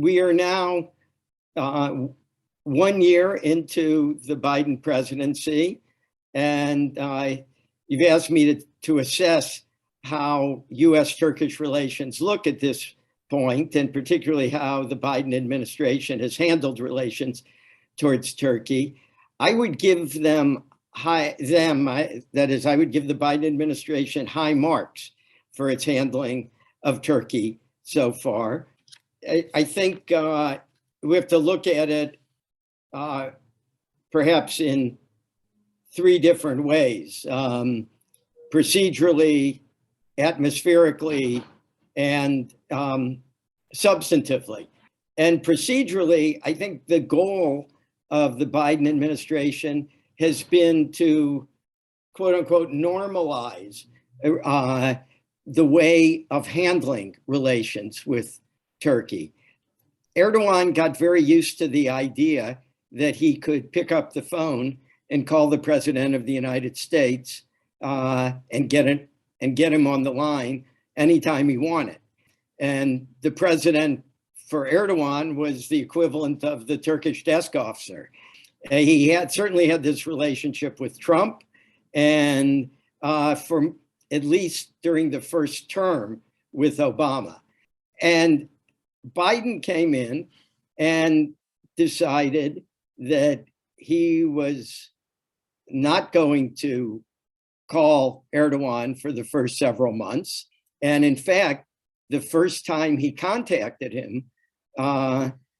we are now 1 year into the Biden presidency, and you've asked me to assess how U.S.-Turkish relations look at this point, and particularly how the Biden administration has handled relations towards Turkey. I would give them I would give the Biden administration high marks for its handling of Turkey so far. I think we have to look at it perhaps in three different ways: procedurally, atmospherically, and substantively. And procedurally, I think the goal of the Biden administration has been to, quote unquote, normalize the way of handling relations with Turkey. Erdogan got very used to the idea that he could pick up the phone and call the president of the United States and get him on the line anytime he wanted. And the president for Erdogan was the equivalent of the Turkish desk officer. He certainly had this relationship with Trump, and for at least during the first term with Obama. And Biden came in and decided that he was not going to call Erdogan for the first several months. And in fact, the first time he contacted him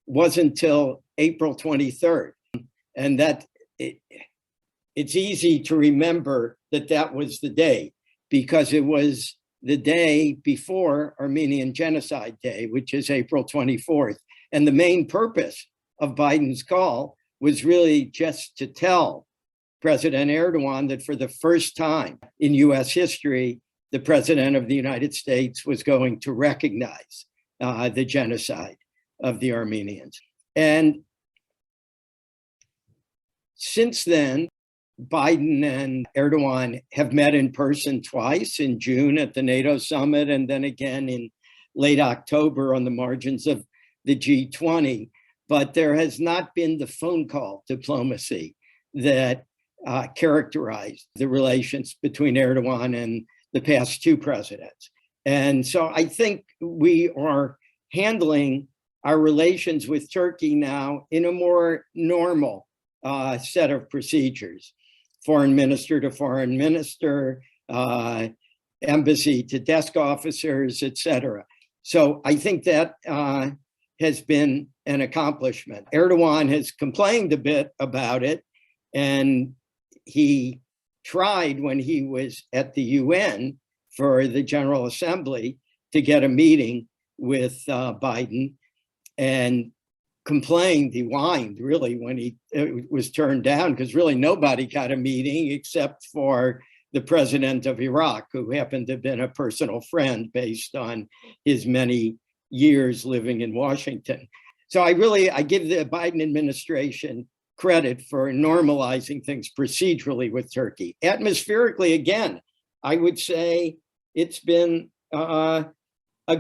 wasn't until April 23rd. And it's easy to remember that was the day, because it was the day before Armenian Genocide Day, which is April 24th. And the main purpose of Biden's call was really just to tell President Erdogan that for the first time in US history, the president of the United States was going to recognize the genocide of the Armenians. And since then, Biden and Erdogan have met in person twice, in June at the NATO summit, and then again in late October on the margins of the G20. But there has not been the phone call diplomacy that characterized the relations between Erdogan and the past two presidents. And so I think we are handling our relations with Turkey now in a more normal set of procedures: foreign minister to foreign minister, embassy to desk officers, et cetera. So I think that has been an accomplishment. Erdogan has complained a bit about it, and he tried when he was at the UN for the General Assembly to get a meeting with Biden, and complained, he whined really when it was turned down, because really nobody got a meeting except for the president of Iraq, who happened to have been a personal friend based on his many years living in Washington. So I give the Biden administration credit for normalizing things procedurally with Turkey. Atmospherically, again, I would say it's been a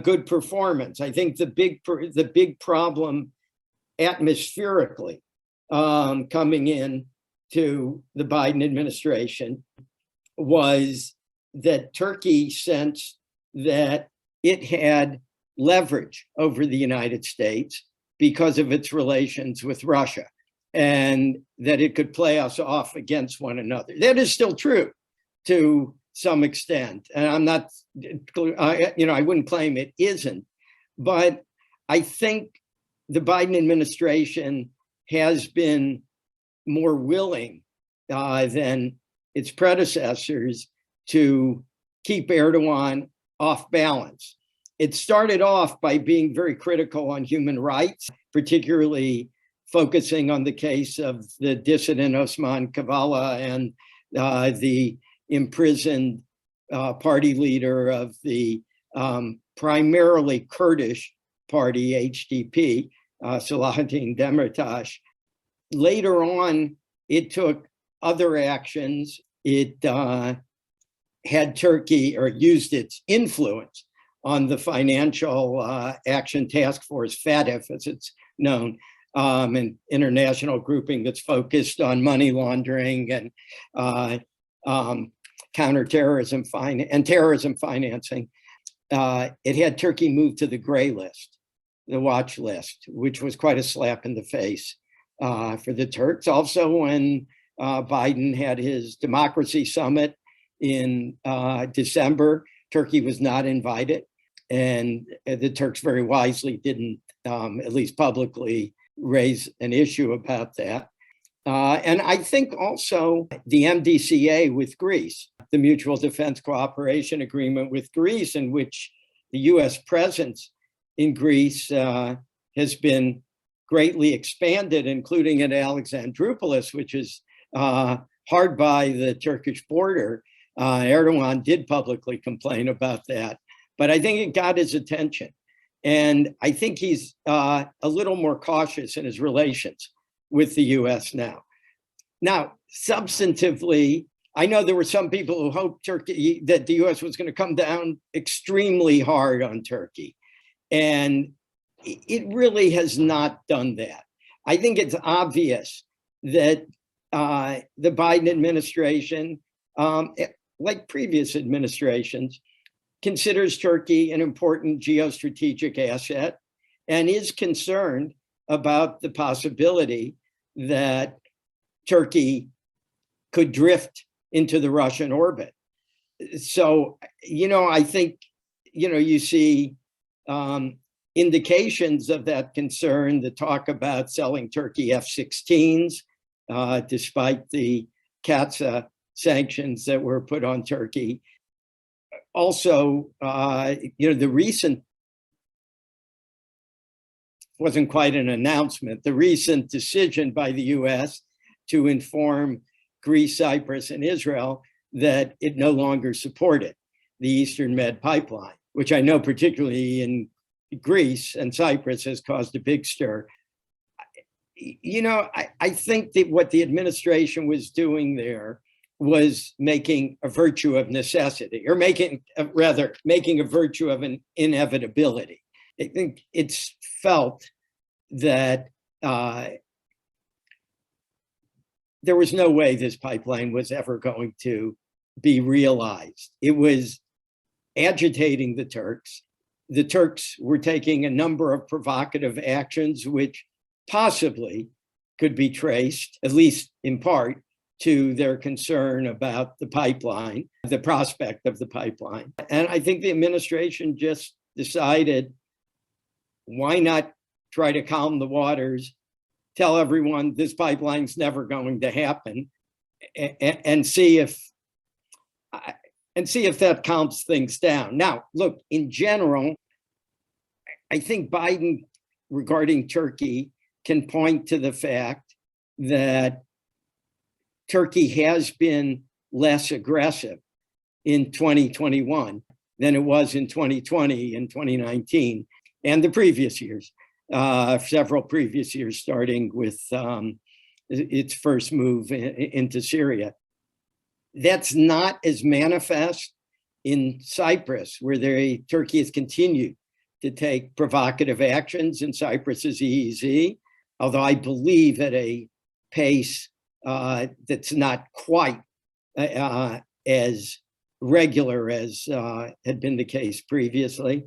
good performance. I think the big problem atmospherically coming in to the Biden administration was that Turkey sensed that it had leverage over the United States because of its relations with Russia, and that it could play us off against one another. That is still true to some extent, and I'm not, I wouldn't claim it isn't, but I think the Biden administration has been more willing than its predecessors to keep Erdogan off balance. It started off by being very critical on human rights, particularly focusing on the case of the dissident Osman Kavala and the imprisoned party leader of the primarily Kurdish party, HDP, Selahattin Demirtas. Later on, it took other actions. It had Turkey, or used its influence on the Financial Action Task Force, FATF as it's known, an international grouping that's focused on money laundering and counterterrorism and terrorism financing. It had Turkey moved to the gray list, the watch list, which was quite a slap in the face for the Turks. Also, when Biden had his democracy summit in December, Turkey was not invited. And the Turks very wisely didn't, at least publicly, raise an issue about that. And I think also the MDCA with Greece, the Mutual Defense Cooperation Agreement with Greece, in which the US presence in Greece has been greatly expanded, including at Alexandroupolis, which is hard by the Turkish border. Erdogan did publicly complain about that, but I think it got his attention. And I think he's a little more cautious in his relations with the US now. Now, substantively, I know there were some people who hoped Turkey, that the US was going to come down extremely hard on Turkey. And it really has not done that. I think it's obvious that the Biden administration, like previous administrations, considers Turkey an important geostrategic asset and is concerned about the possibility that Turkey could drift into the Russian orbit. So, I think, you see indications of that concern, the talk about selling Turkey F-16s, despite the CATSA sanctions that were put on Turkey. Also, the recent, wasn't quite an announcement, the recent decision by the US to inform Greece, Cyprus, and Israel that it no longer supported the Eastern Med pipeline, which I know particularly in Greece and Cyprus has caused a big stir. I think that what the administration was doing there was making a virtue of necessity, or making a virtue of an inevitability. I think it's felt that there was no way this pipeline was ever going to be realized. It was agitating the Turks. The Turks were taking a number of provocative actions, which possibly could be traced, at least in part, to their concern about the pipeline, the prospect of the pipeline. And I think the administration just decided, why not try to calm the waters, tell everyone this pipeline's never going to happen, and see if that calms things down. Now, look, in general, I think Biden, regarding Turkey, can point to the fact that Turkey has been less aggressive in 2021 than it was in 2020 and 2019 and the previous years, several previous years, starting with its first move into Syria. That's not as manifest in Cyprus, where Turkey has continued to take provocative actions in Cyprus's EEZ, although I believe at a pace that's not quite as regular as had been the case previously.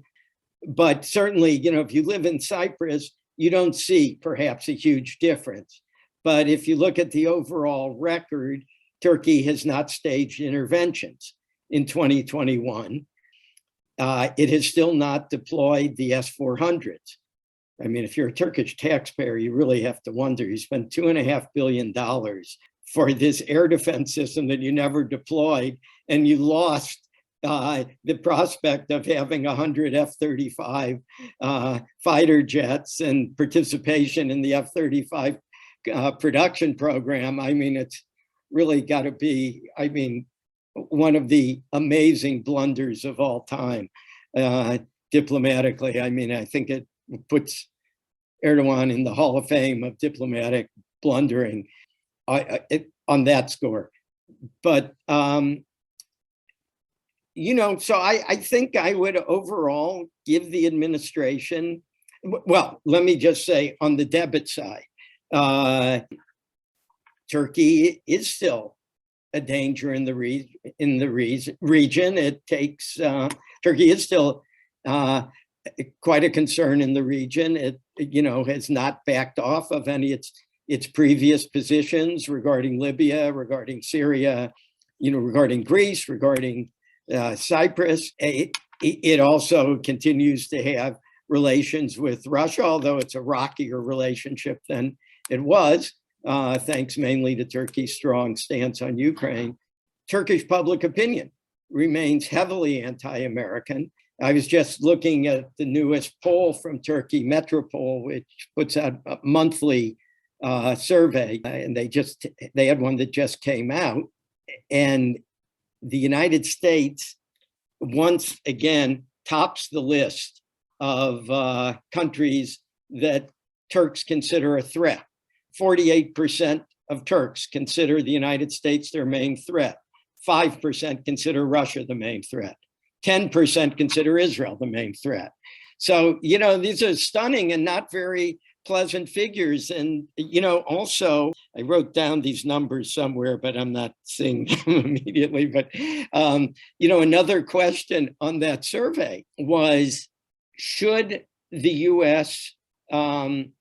But certainly, if you live in Cyprus, you don't see perhaps a huge difference. But if you look at the overall record, Turkey has not staged interventions in 2021. It has still not deployed the S-400s. I mean, if you're a Turkish taxpayer, you really have to wonder. You spent $2.5 billion for this air defense system that you never deployed, and you lost the prospect of having 100 F-35 fighter jets and participation in the F-35 production program. I mean, it's really got to be, one of the amazing blunders of all time, diplomatically. I think it puts Erdogan in the Hall of Fame of diplomatic blundering on that score. But So I think I would overall give the administration, well, let me just say on the debit side, Turkey is still a danger in the region. It takes Turkey is still quite a concern in the region. It has not backed off of any its previous positions regarding Libya, regarding Syria, regarding Greece, regarding Cyprus. It also continues to have relations with Russia, although it's a rockier relationship than it was, thanks mainly to Turkey's strong stance on Ukraine. Turkish public opinion remains heavily anti-American. I was just looking at the newest poll from Turkey, Metropol, which puts out a monthly survey, and they had one that just came out, and the United States once again tops the list of countries that Turks consider a threat. 48% of Turks consider the United States their main threat. 5% consider Russia the main threat. 10% consider Israel the main threat. So, these are stunning and not very pleasant figures. And, also, I wrote down these numbers somewhere, but I'm not seeing them immediately. But, another question on that survey was, should the U.S. should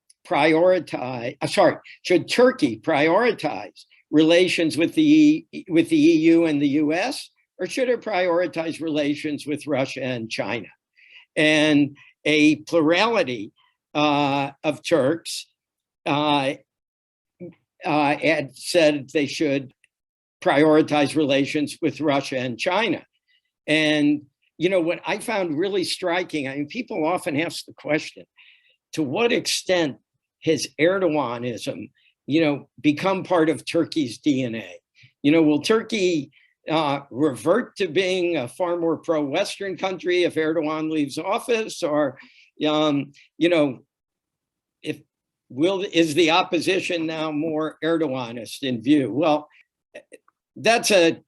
Turkey prioritize relations with the EU and the US, or should it prioritize relations with Russia and China? And a plurality of Turks had said they should prioritize relations with Russia and China. And, what I found really striking, people often ask the question, to what extent has Erdoganism, become part of Turkey's DNA? Will Turkey revert to being a far more pro-Western country if Erdogan leaves office? Or, is the opposition now more Erdoganist in view? Well, that's a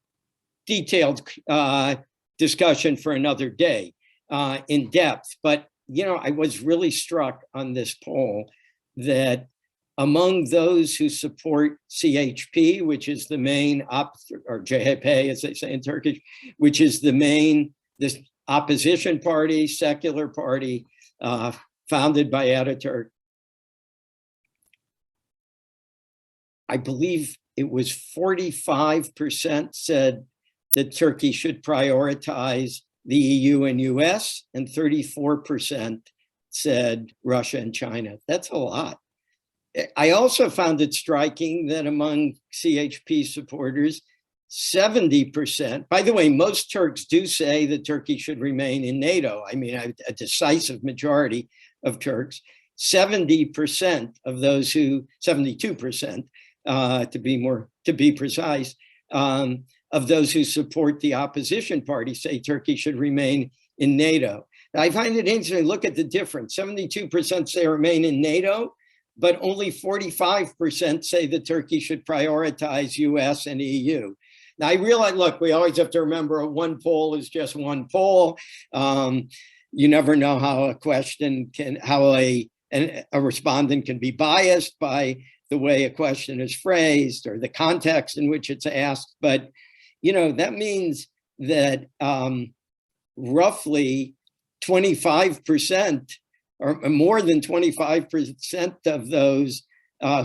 detailed discussion for another day in depth. But, I was really struck on this poll that among those who support CHP, which is the main or CHP, as they say in Turkish, which is this opposition party, secular party, founded by Ataturk, I believe it was 45% said that Turkey should prioritize the EU and US, and 34% said Russia and China. That's a lot. I also found it striking that among CHP supporters, 70%, by the way, most Turks do say that Turkey should remain in NATO. A decisive majority of Turks, 70% of those 72%, to be precise, of those who support the opposition party say Turkey should remain in NATO. I find it interesting to look at the difference. 72% say remain in NATO, but only 45% say that Turkey should prioritize US and EU. Now, I realize, look, we always have to remember one poll is just one poll. You never know how a respondent can be biased by the way a question is phrased or the context in which it's asked. But, that means that roughly 25% or more than 25% of those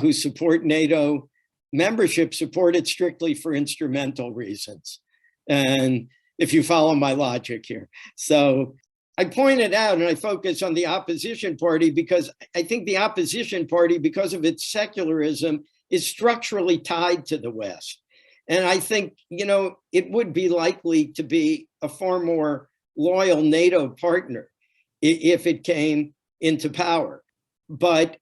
who support NATO membership support it strictly for instrumental reasons. And if you follow my logic here. So I pointed out and I focus on the opposition party because I think the opposition party, because of its secularism, is structurally tied to the West. And I think, it would be likely to be a far more loyal NATO partner if it came into power. But,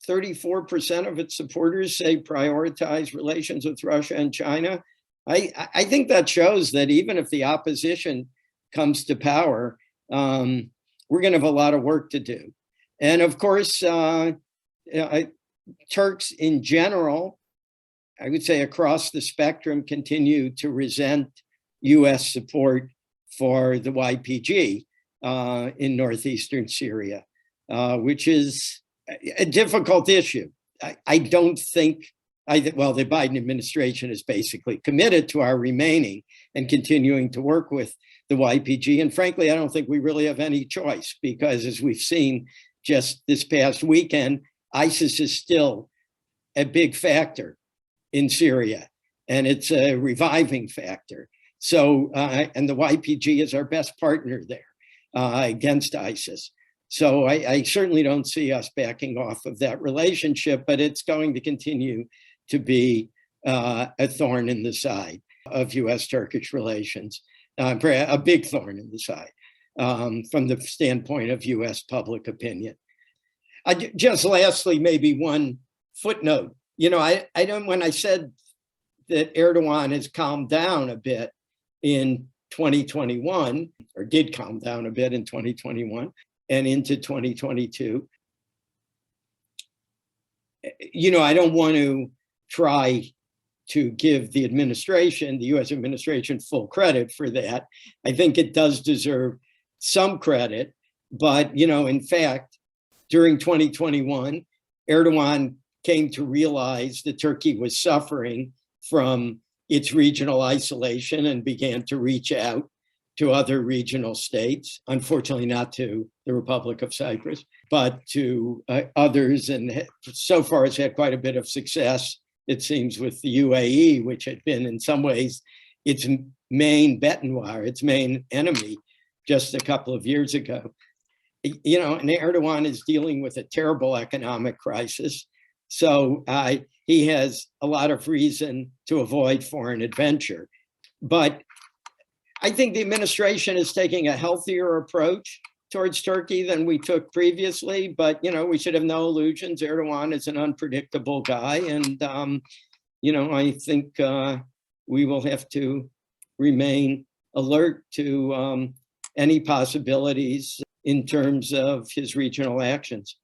34% of its supporters say prioritize relations with Russia and China. I think that shows that even if the opposition comes to power, we're going to have a lot of work to do. And of course, Turks in general, I would say across the spectrum, continue to resent US support for the YPG in northeastern Syria, which is a difficult issue. I don't think, well, the Biden administration is basically committed to our remaining and continuing to work with the YPG. And frankly, I don't think we really have any choice because, as we've seen just this past weekend, ISIS is still a big factor in Syria, and it's a reviving factor. So, and the YPG is our best partner there against ISIS. So I certainly don't see us backing off of that relationship, but it's going to continue to be a thorn in the side of US-Turkish relations, a big thorn in the side from the standpoint of US public opinion. Just lastly, maybe one footnote. I don't, when I said that Erdogan has calmed down a bit in 2021, or did calm down a bit in 2021 and into 2022, I don't want to try to give the administration, the US administration, full credit for that. I think it does deserve some credit, but, in fact, during 2021, Erdogan came to realize that Turkey was suffering from its regional isolation and began to reach out to other regional states, unfortunately not to the Republic of Cyprus, but to others. And so far has had quite a bit of success, it seems, with the UAE, which had been in some ways its main bête noire, its main enemy just a couple of years ago. And Erdogan is dealing with a terrible economic crisis. So he has a lot of reason to avoid foreign adventure. But I think the administration is taking a healthier approach towards Turkey than we took previously. But, we should have no illusions. Erdogan is an unpredictable guy. And, I think we will have to remain alert to any possibilities in terms of his regional actions.